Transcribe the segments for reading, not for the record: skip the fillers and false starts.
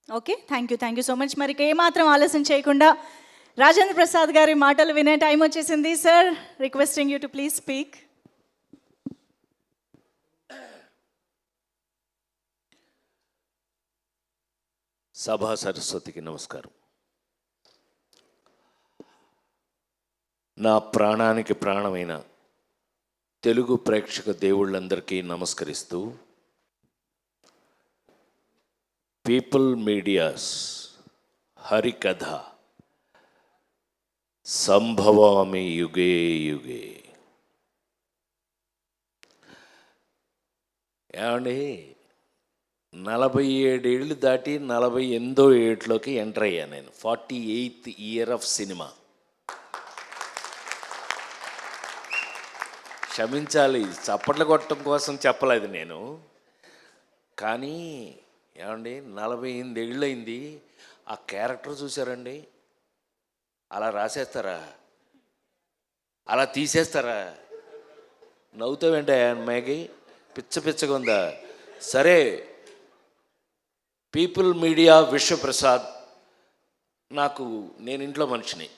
Okay, thank you so much. మరి ఏమాత్రం ఆలస్యం చేయకుండా రాజేంద్ర ప్రసాద్ గారి మాటలు వినే టైం వచ్చేసింది. Sir, requesting you to please speak. సభా సరస్వతికి నమస్కారం. నా ప్రాణానికి ప్రాణమైన తెలుగు ప్రేక్షక దేవుళ్ళందరికీ నమస్కరిస్తూ, పీపుల్ మీడియాస్ హరికథ సంభవామి యుగే యుగే. ఏమండి, 47 ఏళ్ళు దాటి 48వ ఏట్లోకి ఎంటర్ అయ్యాను నేను. 48th year of cinema. క్షమించాలి, చప్పట్లు కొట్టడం కోసం చెప్పలేదు నేను. కానీ ఏమండి, 48 ఏళ్ళు అయింది. ఆ క్యారెక్టర్ చూసారండి, అలా రాసేస్తారా, అలా తీసేస్తారా? నవ్వుతావేంటే మ్యాగీ, పిచ్చగా ఉందా? సరే, పీపుల్ మీడియా విశ్వప్రసాద్, నేను ఇంట్లో మనిషిని.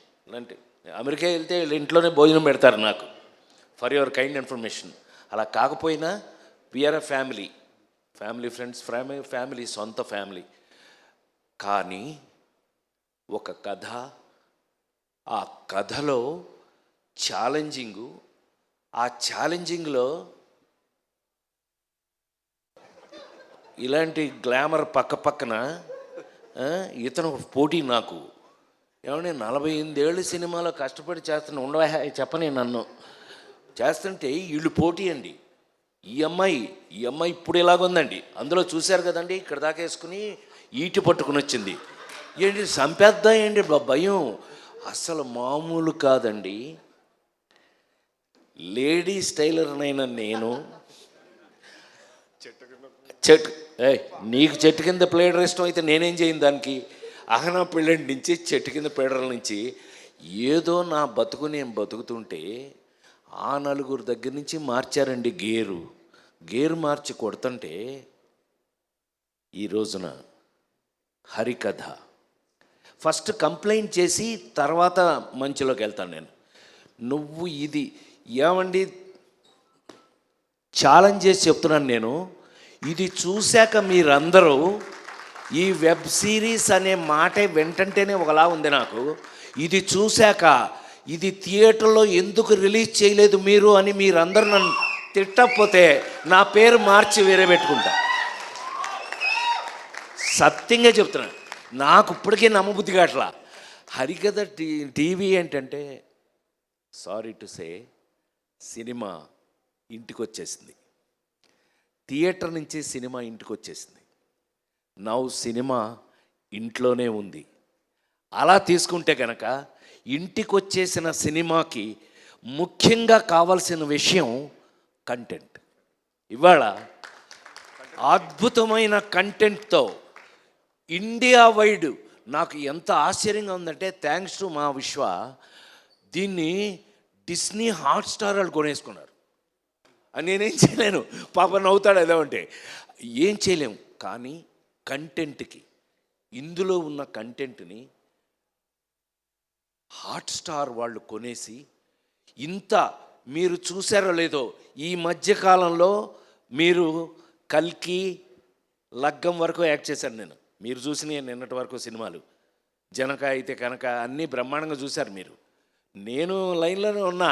అంటే అమెరికా వెళ్తే ఇంట్లోనే భోజనం పెడతారు నాకు, ఫర్ యువర్ కైండ్ ఇన్ఫర్మేషన్. అలా కాకపోయినా we are a family friends, family, సొంత ఫ్యామిలీ. కానీ ఒక కథ, ఆ కథలో ఛాలెంజింగు, ఆ ఛాలెంజింగ్లో ఇలాంటి గ్లామర్ పక్కన ఇతను పోటీ నాకు. ఏమంటే 48 ఏళ్ళ సినిమాలో కష్టపడి చేస్తున్న ఉండవా చెప్పని నన్ను చేస్తుంటే వీళ్ళు పోటీ అండి. ఈ అమ్మాయి ఇప్పుడు ఇలాగుందండి. అందులో చూశారు కదండి, ఇక్కడ దాకా వేసుకుని ఈటి పట్టుకుని వచ్చింది. ఏంటి సంపేద్దా ఏంటి భయం, అసలు మామూలు కాదండి. లేడీస్ టైలర్నైనా నేను నీకు చెట్టు కింద ప్లేడర్ ఇష్టం అయితే నేనేం చేయను దానికి. అహనా పెళ్ళంటి నుంచి చెట్టు కింద ప్లేడర్ల నుంచి ఏదో నా బతుకు నేను బతుకుతుంటే ఆ నలుగురు దగ్గర నుంచి మార్చారండి గేరు మార్చి కొడుతుంటే ఈ రోజున హరికథ ఫస్ట్ కంప్లైంట్ చేసి తర్వాత మంచిలోకి వెళ్తాను నేను. నువ్వు ఇది ఏమండి ఛాలెంజ్ చేసి చెప్తున్నాను నేను. ఇది చూశాక మీరందరూ ఈ వెబ్ సిరీస్ అనే మాటే వెంటంటేనే ఒకలా ఉంది నాకు. ఇది చూశాక ఇది థియేటర్లో ఎందుకు రిలీజ్ చేయలేదు మీరు అని మీరందరూ నన్ను తిట్టకపోతే నా పేరు మార్చి వేరే పెట్టుకుంటా. సత్యంగా చెప్తున్నా, నాకు ఇప్పటికే నమ్మబుద్ధి కావట్లా. హరికథ టీవీ ఏంటంటే, సారీ టు సే, సినిమా ఇంటికి వచ్చేసింది. థియేటర్ నుంచి సినిమా ఇంటికి వచ్చేసింది. నౌ సినిమా ఇంట్లోనే ఉంది. అలా తీసుకుంటే కనుక ఇంటికి వచ్చేసిన సినిమాకి ముఖ్యంగా కావాల్సిన విషయం కంటెంట్. ఇవాళ అద్భుతమైన కంటెంట్తో ఇండియా వైడ్ నాకు ఎంత ఆశ్చర్యంగా ఉందంటే, థ్యాంక్స్ టు మా విశ్వ, దీన్ని డిస్నీ హాట్స్టార్ వాళ్ళు కొనేసుకున్నారు. నేనేం చేయలేను, పాప నవ్వుతాడు ఎలా ఉంటే, ఏం చేయలేము. కానీ కంటెంట్కి, ఇందులో ఉన్న కంటెంట్ని హాట్స్టార్ వాళ్ళు కొనేసి ఇంత, మీరు చూసారో లేదో, ఈ మధ్యకాలంలో మీరు కల్కి, లగ్గం వరకు యాక్ట్ చేశాను నేను. మీరు చూసిన నిన్నటి వరకు సినిమాలు, జనక అయితే కనుక అన్నీ బ్రహ్మాండంగా చూశారు మీరు. నేను లైన్లోనే ఉన్నా.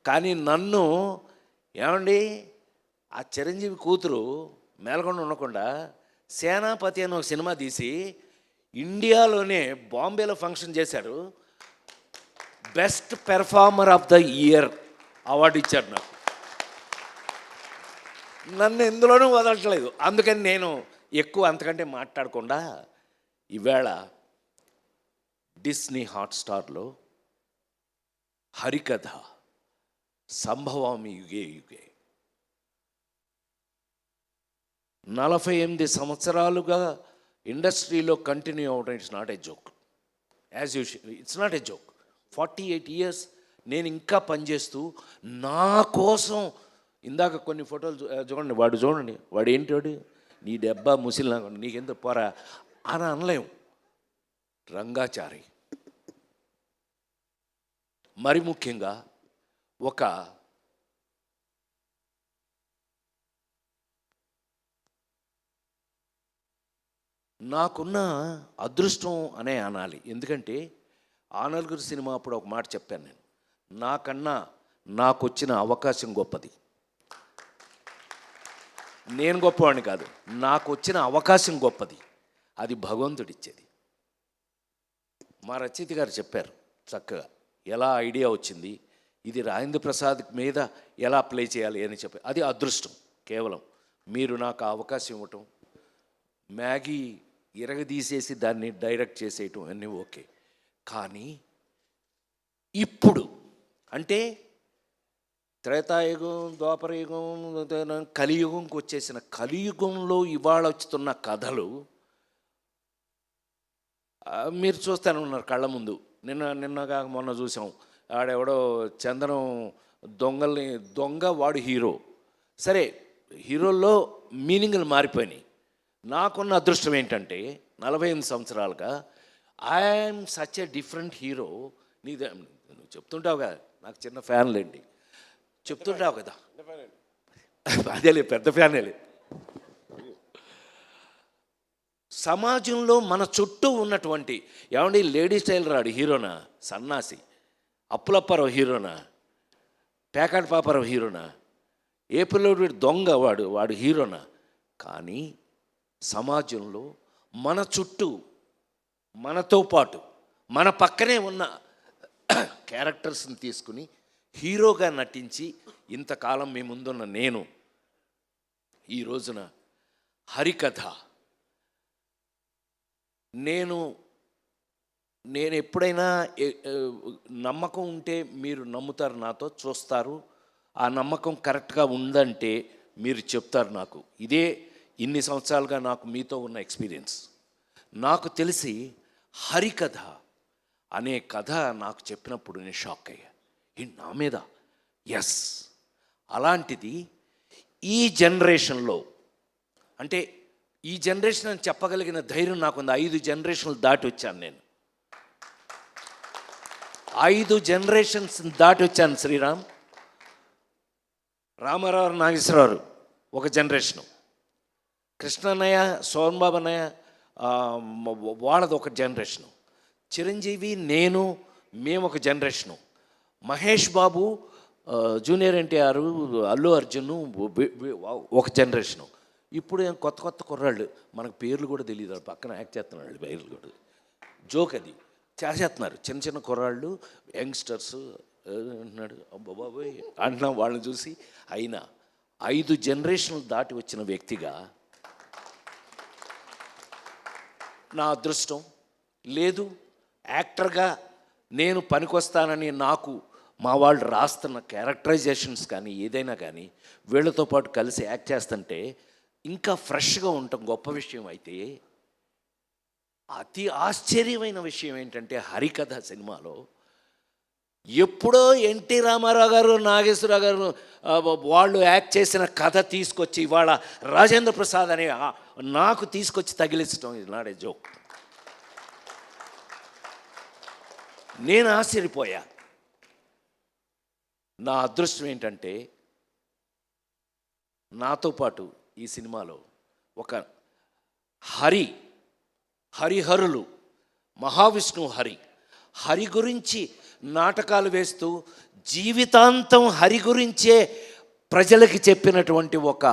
కానీ నన్ను ఏమండి, ఆ చిరంజీవి కూతురు మేల్కొండ ఉండకుండా సేనాపతి అని ఒక సినిమా తీసి ఇండియాలోనే బాంబేలో ఫంక్షన్ చేశారు. Best performer of the year award ఇచ్చారు నాకు. నన్ను ఎందులోనూ వదలట్లేదు. అందుకని నేను ఎక్కువ అంతకంటే మాట్లాడకుండా ఈవేళ డిస్నీ హాట్స్టార్లో హరికథ సంభవామి యుగే యుగే 48 సంవత్సరాలుగా ఇండస్ట్రీలో కంటిన్యూ అవ్వడం it's not a joke. As usual it's not a joke. 48 years నేను ఇంకా పనిచేస్తూ నా కోసం. ఇందాక కొన్ని ఫోటోలు చూడండి, వాడు ఏంటి, వాడు నీ డెబ్బా ముసిలి నీకెంత పోరా, అని అనలేం. రంగాచారి మరి ముఖ్యంగా ఒక నాకున్న అదృష్టం అనే అనాలి. ఎందుకంటే ఆ నలుగురు సినిమా అప్పుడు ఒక మాట చెప్పాను నేను, నాకన్నా నాకు వచ్చిన అవకాశం గొప్పది. నేను గొప్పవాడిని కాదు, నాకు వచ్చిన అవకాశం గొప్పది, అది భగవంతుడిచ్చేది. మా రచయిత గారు చెప్పారు చక్కగా ఎలా ఐడియా వచ్చింది, ఇది రాజేంద్ర ప్రసాద్ మీద ఎలా ప్లే చేయాలి అని చెప్పి. అది అదృష్టం కేవలం. మీరు నాకు ఆ అవకాశం ఇవ్వటం, మ్యాగీ ఇరగదీసేసి దాన్ని డైరెక్ట్ చేసేయటం అన్నీ ఓకే. కానీ ఇప్పుడు అంటే త్రేతాయుగం, ద్వాపరయుగం, కలియుగంకి వచ్చేసిన కలియుగంలో ఇవాళ వస్తున్న కథలు మీరు చూస్తూనే ఉన్నారు కళ్ళ ముందు. నిన్నగా మొన్న చూసాం, ఆడెవడో చందనం దొంగ వాడు హీరో. సరే, హీరోల్లో మీనింగ్లు మారిపోయినాయి. నాకున్న అదృష్టం ఏంటంటే 48 సంవత్సరాలుగా I'm such a different hero. నువ్వు చెప్తుంటావు కదా, నాకు చిన్న ఫ్యాన్లేండి, చెప్తుంటావు కదా, అదేలే పెద్ద ఫ్యానేలే. సమాజంలో మన చుట్టూ ఉన్నటువంటి ఏమండి లేడీ స్టైల్ రాడు హీరోనా, సన్నాసి అప్పులప్పారావు హీరోనా, పేకాటి పాపారావు హీరోనా, ఏప్రిల్లో దొంగ వాడు హీరోనా. కానీ సమాజంలో మన చుట్టూ మనతో పాటు మన పక్కనే ఉన్న క్యారెక్టర్స్ని తీసుకుని హీరోగా నటించి ఇంతకాలం మీ ముందున్న నేను ఈ రోజున హరికథ నేను ఎప్పుడైనా నమ్మకం ఉంటే మీరు నమ్ముతారు, నాతో చూస్తారు. ఆ నమ్మకం కరెక్ట్గా ఉందంటే మీరు చెప్తారు నాకు. ఇదే ఇన్ని సంవత్సరాలుగా నాకు మీతో ఉన్న ఎక్స్పీరియన్స్. నాకు తెలిసి హరికథ అనే కథ నాకు చెప్పినప్పుడు నేను షాక్ అయ్యా. నా మీద ఎస్, అలాంటిది ఈ జనరేషన్లో, అంటే ఈ జనరేషన్ అని చెప్పగలిగిన ధైర్యం నాకుంది. 5 జనరేషన్లు దాటి వచ్చాను నేను, 5 జనరేషన్స్ దాటి వచ్చాను. శ్రీరామ్, రామారావు, నాగేశ్వరరావు ఒక జనరేషను, కృష్ణన్నయ్య, సోహన్ బాబు అన్నయ్య వాళ్ళది ఒక జనరేషను, చిరంజీవి, నేను, మేము ఒక జనరేషను, మహేష్ బాబు, జూనియర్ ఎన్టీఆర్, అల్లు అర్జున్ ఒక జనరేషను. ఇప్పుడు కొత్త కుర్రాళ్ళు, మనకు పేర్లు కూడా తెలియదు, పక్కన యాక్ట్ చేస్తున్నాడు, పేర్లు కూడా జోక్ అది చేస్తున్నారు. చిన్న కుర్రాళ్ళు, యంగ్స్టర్స్ అంటున్నాడు, అబ్బాబాబోయ్ అంటున్నాం వాళ్ళని చూసి. అయినా 5 జనరేషన్లు దాటి వచ్చిన వ్యక్తిగా నా అదృష్టం లేదు. యాక్టర్గా నేను పనికొస్తానని నాకు మా వాళ్ళు రాస్తున్న క్యారెక్టరైజేషన్స్ కానీ ఏదైనా కానీ వీళ్ళతో పాటు కలిసి యాక్ట్ చేస్తుంటే ఇంకా ఫ్రెష్గా ఉండటం గొప్ప విషయం. అయితే అతి ఆశ్చర్యమైన విషయం ఏంటంటే హరికథ సినిమాలో ఎప్పుడో ఎన్టీ రామారావు గారు, నాగేశ్వరరావు గారు వాళ్ళు యాక్ట్ చేసిన కథ తీసుకొచ్చి ఇవాళ రాజేంద్ర ప్రసాద్ అనే నాకు తీసుకొచ్చి తగిలించడం, ఇది నాడే జోక్. నేను ఆశ్చర్యపోయా. నా అదృష్టం ఏంటంటే నాతో పాటు ఈ సినిమాలో ఒక హరిహరులు, మహావిష్ణువు హరి గురించి నాటకాలు వేస్తూ జీవితాంతం హరి గురించే ప్రజలకి చెప్పినటువంటి ఒక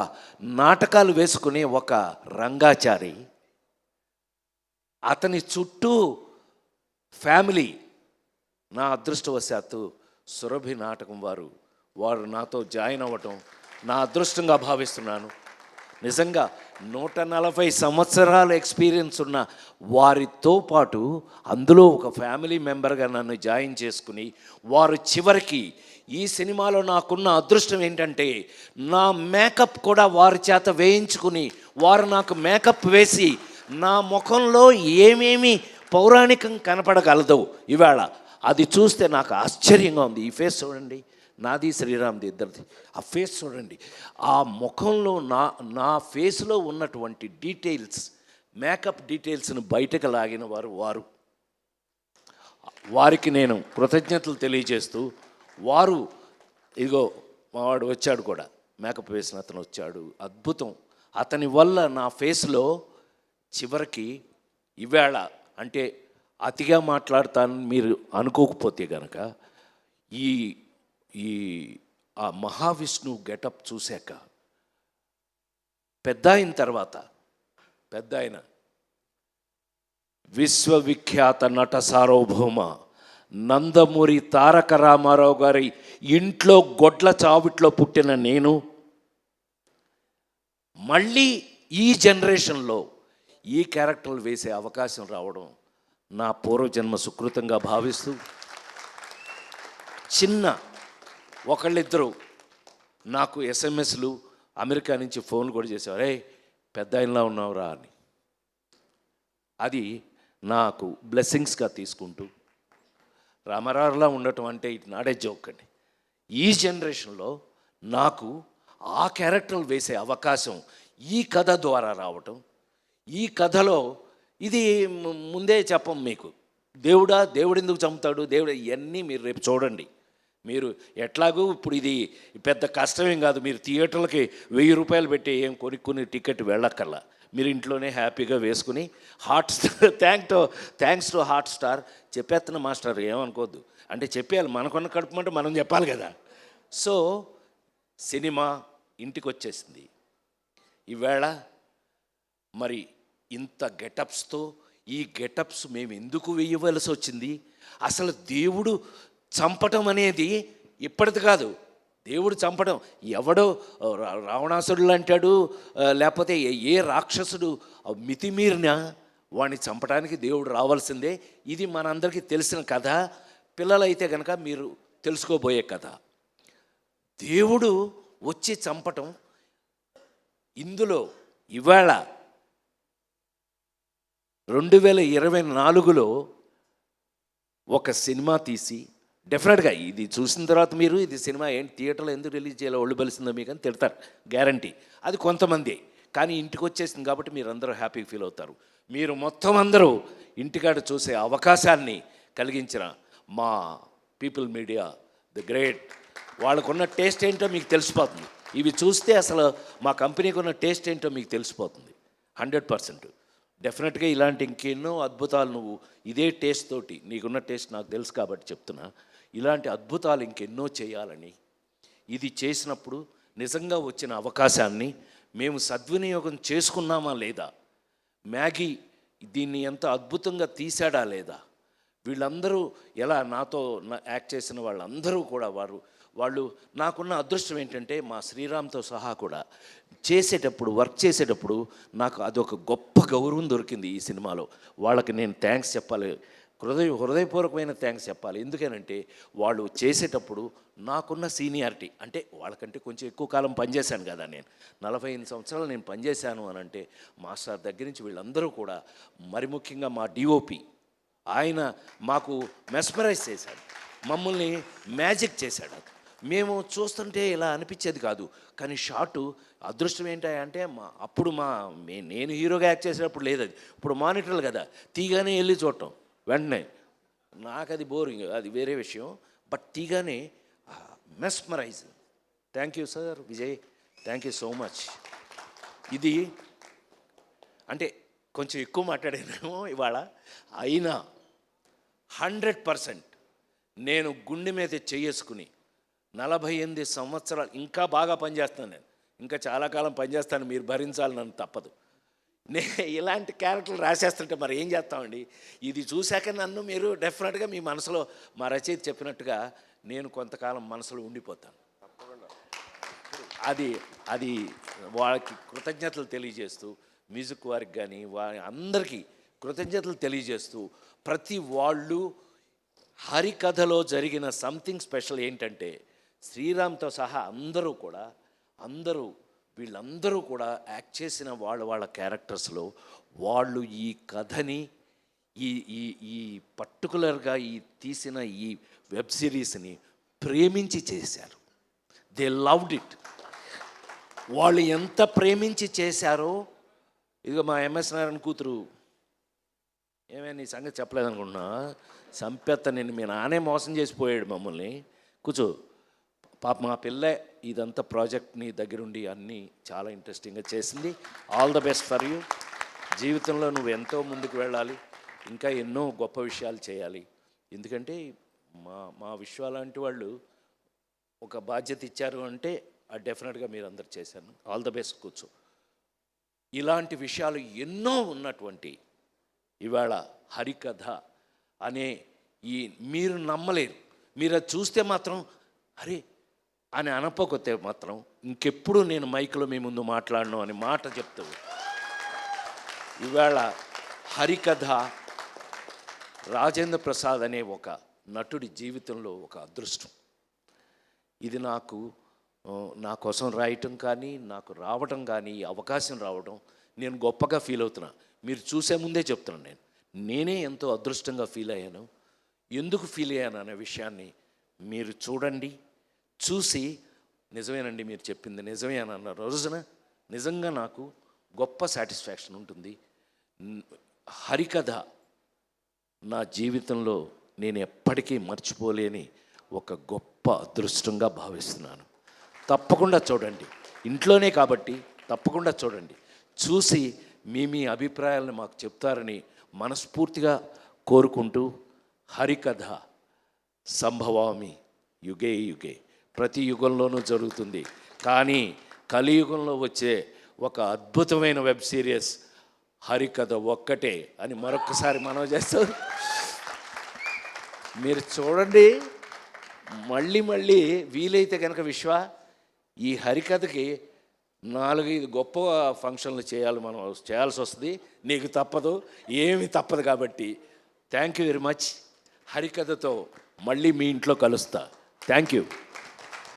నాటకాలు వేసుకునే ఒక రంగాచారి, అతని చుట్టూ ఫ్యామిలీ. నా అదృష్టవశాత్తు సురభి నాటకం వారు నాతో జాయిన్ అవ్వటం నా అదృష్టంగా భావిస్తున్నాను. నిజంగా 140 సంవత్సరాల ఎక్స్పీరియన్స్ ఉన్న వారితో పాటు అందులో ఒక ఫ్యామిలీ మెంబర్గా నన్ను జాయిన్ చేసుకుని వారు చివరికి ఈ సినిమాలో నాకున్న అదృష్టం ఏంటంటే నా మేకప్ కూడా వారి చేత వేయించుకుని వారు నాకు మేకప్ వేసి నా ముఖంలో ఏమేమి పౌరాణికం కనపడగలదో ఇవాళ అది చూస్తే నాకు ఆశ్చర్యంగా ఉంది. ఈ ఫేస్ చూడండి, నాది శ్రీరామ్ది ఇద్దరిది. ఆ ఫేస్ చూడండి, ఆ ముఖంలో నా ఫేస్లో ఉన్నటువంటి డీటెయిల్స్ మేకప్ డీటెయిల్స్ను బయటకు లాగిన వారు వారికి నేను కృతజ్ఞతలు తెలియజేస్తూ, వారు ఇదిగో మావాడు వచ్చాడు కూడా, మేకప్ వేసిన అతను వచ్చాడు, అద్భుతం. అతని వల్ల నా ఫేస్లో చివరికి ఈవేళ అంటే అతిగా మాట్లాడతానని మీరు అనుకోకపోతే కనుక ఈ ఈ ఆ మహావిష్ణువు గెటప్ చూశాక పెద్ద అయిన తర్వాత పెద్ద ఆయన విశ్వవిఖ్యాత నట సార్వభౌమ నందమూరి తారక రామారావు గారి ఇంట్లో గొడ్ల చావిట్లో పుట్టిన నేను మళ్ళీ ఈ జనరేషన్లో ఈ క్యారెక్టర్లు వేసే అవకాశం రావడం నా పూర్వజన్మ సుకృతంగా భావిస్తూ, చిన్న ఒకళ్ళిద్దరు నాకు ఎస్ఎంఎస్లు అమెరికా నుంచి ఫోన్ కూడా చేసేవారు, రే పెద్ద ఆయనలా ఉన్నావురా అని. అది నాకు బ్లెస్సింగ్స్గా తీసుకుంటూ, రామారావులా ఉండటం అంటే ఇట్ నాట్ ఏ జోక్ అండి. ఈ జనరేషన్లో నాకు ఆ క్యారెక్టర్లు వేసే అవకాశం ఈ కథ ద్వారా రావటం, ఈ కథలో ఇది ముందే చెప్పం మీకు, దేవుడు ఎందుకు చంపుతాడు, దేవుడు ఇవన్నీ మీరు రేపు చూడండి. మీరు ఎట్లాగూ ఇప్పుడు ఇది పెద్ద కష్టమేం కాదు, మీరు థియేటర్లకి 1000 రూపాయలు పెట్టి ఏం కొనుక్కుని టికెట్ వెళ్ళక్కర్లా, మీరు ఇంట్లోనే హ్యాపీగా వేసుకుని హాట్స్టార్ థ్యాంక్స్ టు హాట్స్టార్ చెప్పేస్తున్న మాస్టర్ ఏమనుకోవద్దు, అంటే చెప్పేయాలి, మనకున్న కడుపుమంటే మనం చెప్పాలి కదా. సో సినిమా ఇంటికి వచ్చేసింది. ఈవేళ మరి ఇంత గెటప్స్తో, ఈ గెటప్స్ మేము ఎందుకు వేయవలసి వచ్చింది, అసలు దేవుడు చంపటం అనేది ఇప్పటిది కాదు. దేవుడు చంపడం ఎవడో రావణాసురుడు అంటాడు, లేకపోతే ఏ రాక్షసుడు మితిమీరినా వాడిని చంపడానికి దేవుడు రావాల్సిందే. ఇది మనందరికీ తెలిసిన కథ. పిల్లలైతే కనుక మీరు తెలుసుకోబోయే కథ. దేవుడు వచ్చి చంపటం ఇందులో ఇవాళ 2024లో ఒక సినిమా తీసి, డెఫినెట్గా ఇది చూసిన తర్వాత మీరు ఇది సినిమా ఏంటి థియేటర్లో ఎందుకు రిలీజ్ చేయాలో ఒళ్ళు బలిసిందో మీకు అని తిడతారు, గ్యారంటీ. అది కొంతమంది, కానీ ఇంటికి వచ్చేసింది కాబట్టి మీరు అందరూ హ్యాపీగా ఫీల్ అవుతారు. మీరు మొత్తం అందరూ ఇంటికాడ చూసే అవకాశాన్ని కలిగించిన మా పీపుల్ మీడియా ది గ్రేట్, వాళ్ళకున్న టేస్ట్ ఏంటో మీకు తెలిసిపోతుంది. ఇవి చూస్తే అసలు మా కంపెనీకి ఉన్న టేస్ట్ ఏంటో మీకు తెలిసిపోతుంది 100%. డెఫినెట్గా ఇలాంటి ఇంకెన్నో అద్భుతాలు నువ్వు ఇదే టేస్ట్ తోటి, నీకున్న టేస్ట్ నాకు తెలుసు కాబట్టి చెప్తున్నా, ఇలాంటి అద్భుతాలు ఇంకెన్నో చేయాలని, ఇది చేసినప్పుడు నిజంగా వచ్చిన అవకాశాన్ని మేము సద్వినియోగం చేసుకున్నామా లేదా, మ్యాగీ దీన్ని ఎంత అద్భుతంగా తీశాడా లేదా, వీళ్ళందరూ ఎలా నాతో యాక్ట్ చేసిన వాళ్ళందరూ కూడా వాళ్ళు నాకున్న అదృష్టం ఏంటంటే మా శ్రీరామ్తో సహా కూడా వర్క్ చేసేటప్పుడు నాకు అదొక గొప్ప గౌరవం దొరికింది ఈ సినిమాలో. వాళ్ళకి నేను థ్యాంక్స్ చెప్పాలి, హృదయపూర్వకమైన థ్యాంక్స్ చెప్పాలి. ఎందుకనంటే వాళ్ళు చేసేటప్పుడు నాకున్న సీనియారిటీ, అంటే వాళ్ళకంటే కొంచెం ఎక్కువ కాలం పనిచేశాను కదా, నేను 45 సంవత్సరాలు నేను పనిచేశాను అని అంటే మాస్టర్ దగ్గర నుంచి వీళ్ళందరూ కూడా, మరి ముఖ్యంగా మా డిఓపి ఆయన మాకు మెస్మరైజ్ చేశాడు, మమ్మల్ని మ్యాజిక్ చేశాడు. మేము చూస్తుంటే ఇలా అనిపించేది కాదు, కానీ షాటు అదృష్టం ఏంటంటే అప్పుడు నేను హీరోగా యాక్ట్ చేసేటప్పుడు లేదు, అది ఇప్పుడు మానిటర్లు కదా, తీగానే వెళ్ళి చూడటం వెంటనే, నాకు అది బోరింగ్, అది వేరే విషయం. బట్ తీగానే mesmerise. Thank you sir Vijay, thank you so much. ఇది అంటే కొంచెం ఎక్కువ మాట్లాడానేమో ఇవాళ, అయినా 100% నేను గుండె మీద చేసుకుని 48 సంవత్సరాలు ఇంకా బాగా పనిచేస్తాను, నేను ఇంకా చాలా కాలం పనిచేస్తాను, మీరు భరించాలి, నన్ను తప్పదు. ఇలాంటి క్యారెక్టర్లు రాసేస్తుంటే మరి ఏం చేస్తామండి. ఇది చూశాక నన్ను మీరు డెఫినెట్గా మీ మనసులో మా రచయిత చెప్పినట్టుగా నేను కొంతకాలం మనసులో ఉండిపోతాను. అది వాళ్ళకి కృతజ్ఞతలు తెలియజేస్తూ, మ్యూజిక్ వారికి కానీ అందరికీ కృతజ్ఞతలు తెలియజేస్తూ, ప్రతి వాళ్ళు హరికథలో జరిగిన సంథింగ్ స్పెషల్ ఏంటంటే శ్రీరామ్తో సహా వీళ్ళందరూ కూడా యాక్ట్ చేసిన వాళ్ళ క్యారెక్టర్స్లో వాళ్ళు ఈ కథని ఈ పర్టికులర్గా ఈ తీసిన ఈ వెబ్ సిరీస్ని ప్రేమించి చేశారు. They loved it. వాళ్ళు ఎంత ప్రేమించి చేశారో ఇదిగో మా ఎంఎస్ నారాయణ కూతురు, ఏమైనా నీ సంగతి చెప్పలేదనుకుంటున్నా, సంపెత్త నిన్ను మీ నానే మోసం చేసిపోయాడు మమ్మల్ని. కూర్చో పాప, మా పిల్ల ఇదంతా ప్రాజెక్ట్ నీ దగ్గరుండి అన్నీ చాలా ఇంట్రెస్టింగ్గా చేసింది. All the best for you. జీవితంలో నువ్వు ఎంతో ముందుకు వెళ్ళాలి, ఇంకా ఎన్నో గొప్ప విషయాలు చేయాలి. ఎందుకంటే మా విశ్వాలాంటి వాళ్ళు ఒక బాధ్యత ఇచ్చారు అంటే అది డెఫినెట్గా మీరు అందరు చేశాను. All the best. కూర్చో. ఇలాంటి విషయాలు ఎన్నో ఉన్నటువంటి ఇవాళ హరికథ అనే ఈ మీరు నమ్మలేరు. మీరు అది చూస్తే మాత్రం అరే అని అనపోతే మాత్రం ఇంకెప్పుడు నేను మైక్లో మీ ముందు మాట్లాడను అని మాట చెప్తావు. ఇవాళ హరికథ రాజేంద్ర ప్రసాద్ అనే ఒక నటుడి జీవితంలో ఒక అదృష్టం. ఇది నా కోసం రాయటం కానీ, నాకు రావటం కానీ, అవకాశం రావడం నేను గొప్పగా ఫీల్ అవుతున్నా. మీరు చూసే ముందే చెప్తున్నాను, నేనే ఎంతో అదృష్టంగా ఫీల్ అయ్యాను. ఎందుకు ఫీల్ అయ్యాను అనే విషయాన్ని మీరు చూడండి. చూసి నిజమేనండి మీరు చెప్పింది నిజమే అని అన్న రోజున నిజంగా నాకు గొప్ప సాటిస్ఫాక్షన్ ఉంటుంది. హరికథ నా జీవితంలో నేను ఎప్పటికీ మర్చిపోలేని ఒక గొప్ప అదృష్టంగా భావిస్తున్నాను. తప్పకుండా చూడండి, ఇంట్లోనే కాబట్టి తప్పకుండా చూడండి. చూసి మీ అభిప్రాయాలను మాకు చెప్తారని మనస్ఫూర్తిగా కోరుకుంటూ, హరికథ సంభవామి యుగే యుగే, ప్రతి యుగంలోనూ జరుగుతుంది. కానీ కలియుగంలో వచ్చే ఒక అద్భుతమైన వెబ్ సిరీస్ హరికథ ఒక్కటే అని మరొక్కసారి మనవి చేస్తాం. మీరు చూడండి, మళ్ళీ వీలైతే కనుక ఈ హరికథకి 4-5 గొప్ప ఫంక్షన్లు మనం చేయాల్సి వస్తుంది. నీకు తప్పదు, ఏమి తప్పదు. కాబట్టి థ్యాంక్ యూ వెరీ మచ్. హరికథతో మళ్ళీ మీ ఇంట్లో కలుస్తా. Thank you.